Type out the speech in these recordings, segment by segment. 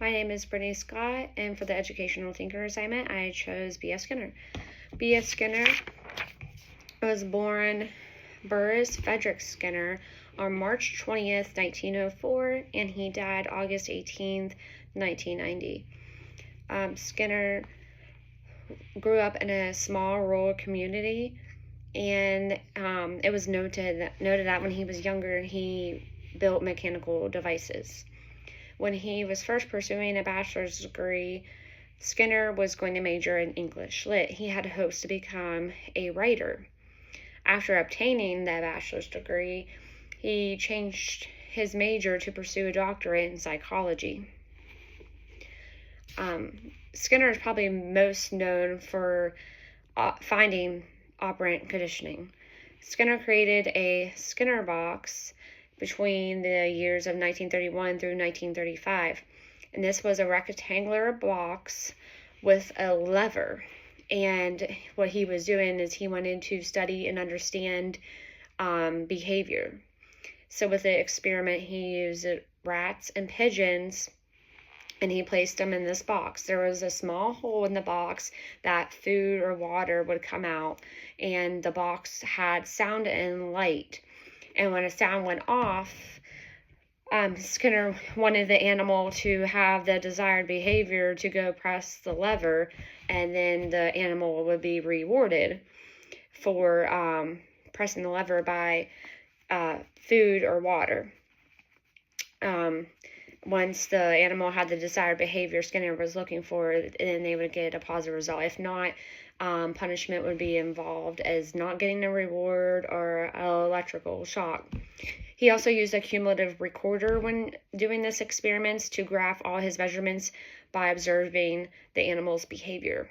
My name is Brittany Scott, and for the Educational Thinker assignment, I chose B.F. Skinner. B.F. Skinner was born Burris Frederick Skinner on March 20th, 1904, and he died August 18th, 1990. Skinner grew up in a small rural community, and it was noted that when he was younger, he built mechanical devices. When he was first pursuing a bachelor's degree, Skinner was going to major in English Lit. He had hopes to become a writer. After obtaining that bachelor's degree, he changed his major to pursue a doctorate in psychology. Skinner is probably most known for finding operant conditioning. Skinner created a Skinner box between the years of 1931 through 1935. And this was a rectangular box with a lever. And what he was doing is he wanted to study and understand behavior. So with the experiment, he used rats and pigeons, and he placed them in this box. There was a small hole in the box that food or water would come out, and the box had sound and light. And when a sound went off, Skinner wanted the animal to have the desired behavior to go press the lever, and then the animal would be rewarded for pressing the lever by food or water. Once the animal had the desired behavior Skinner was looking for, then they would get a positive result. If not, punishment would be involved as not getting a reward or an electrical shock. He also used a cumulative recorder when doing this experiments to graph all his measurements by observing the animal's behavior.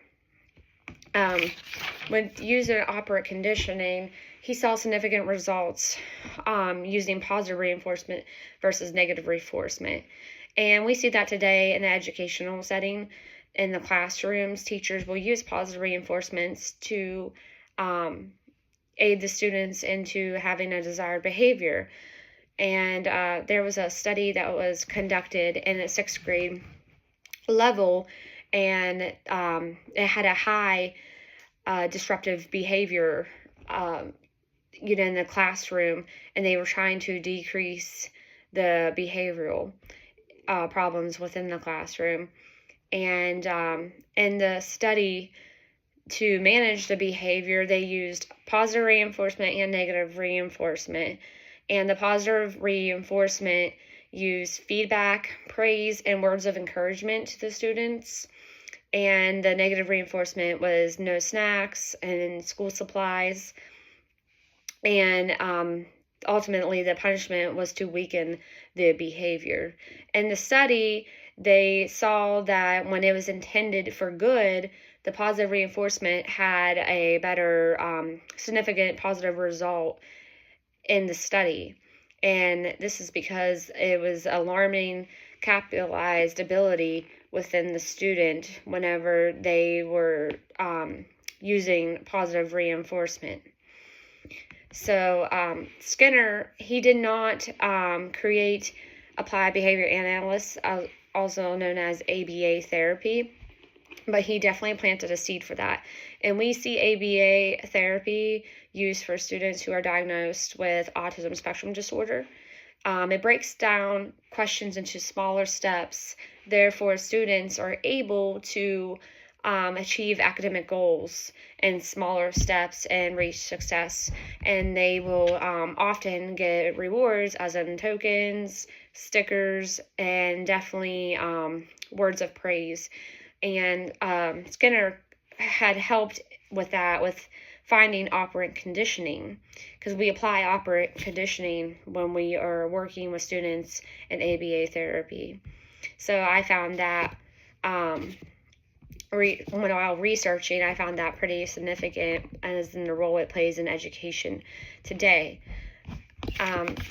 When using operant conditioning, he saw significant results using positive reinforcement versus negative reinforcement. And we see that today in the educational setting. In the classrooms, teachers will use positive reinforcements to aid the students into having a desired behavior. And there was a study that was conducted in a 6th grade level, and it had a high disruptive behavior in the classroom, and they were trying to decrease the behavioral problems within the classroom. And in the study, to manage the behavior, they used positive reinforcement and negative reinforcement. And the positive reinforcement used feedback, praise, and words of encouragement to the students. And the negative reinforcement was no snacks and school supplies. And ultimately, the punishment was to weaken the behavior. In the study, they saw that when it was intended for good, the positive reinforcement had a better significant positive result in the study. And this is because it was alarming capitalized ability within the student whenever they were using positive reinforcement. So Skinner, he did not create applied behavior analysis, also known as ABA therapy, but he definitely planted a seed for that. And we see ABA therapy used for students who are diagnosed with autism spectrum disorder. It breaks down questions into smaller steps. Therefore, students are able to achieve academic goals in smaller steps and reach success. And they will often get rewards, as in tokens, stickers, and definitely words of praise. And Skinner had helped with that, with finding operant conditioning, because we apply operant conditioning when we are working with students in ABA therapy. So I found that while researching, I found that pretty significant as in the role it plays in education today.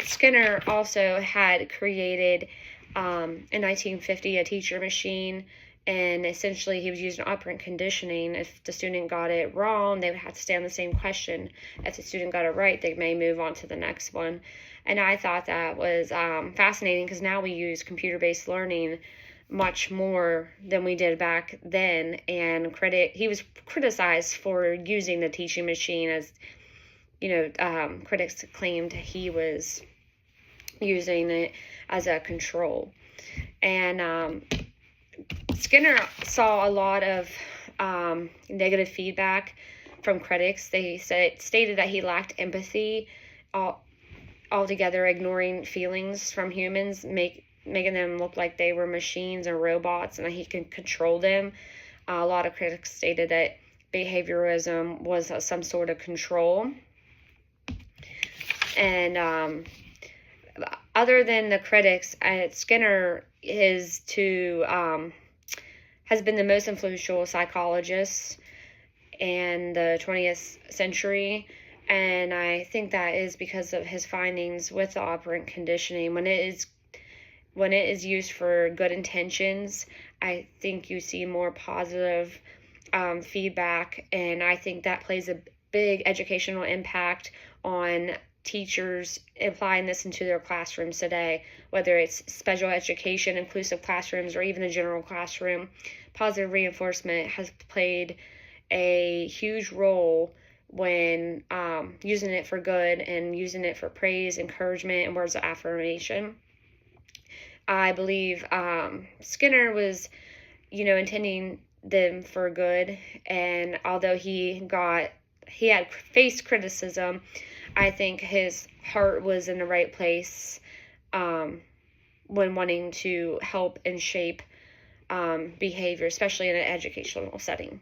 Skinner also had created in 1950 a teacher machine, And essentially, he was using operant conditioning. If the student got it wrong, they would have to stay on the same question. If the student got it right, they may move on to the next one. And I thought that was fascinating, because now we use computer-based learning much more than we did back then. And he was criticized for using the teaching machine, as critics claimed he was using it as a control. And Skinner saw a lot of negative feedback from critics. They stated that he lacked empathy, altogether ignoring feelings from humans, making them look like they were machines or robots, and that he can control them. A lot of critics stated that behaviorism was some sort of control. And other than the critics, Skinner has been the most influential psychologist in the 20th century. And I think that is because of his findings with the operant conditioning. When it is used for good intentions, I think you see more positive feedback, and I think that plays a big educational impact on teachers applying this into their classrooms today, whether it's special education, inclusive classrooms, or even the general classroom. Positive reinforcement has played a huge role when using it for good and using it for praise, encouragement, and words of affirmation. I believe Skinner was, intending them for good, and although he had faced criticism, I think his heart was in the right place when wanting to help and shape behavior, especially in an educational setting.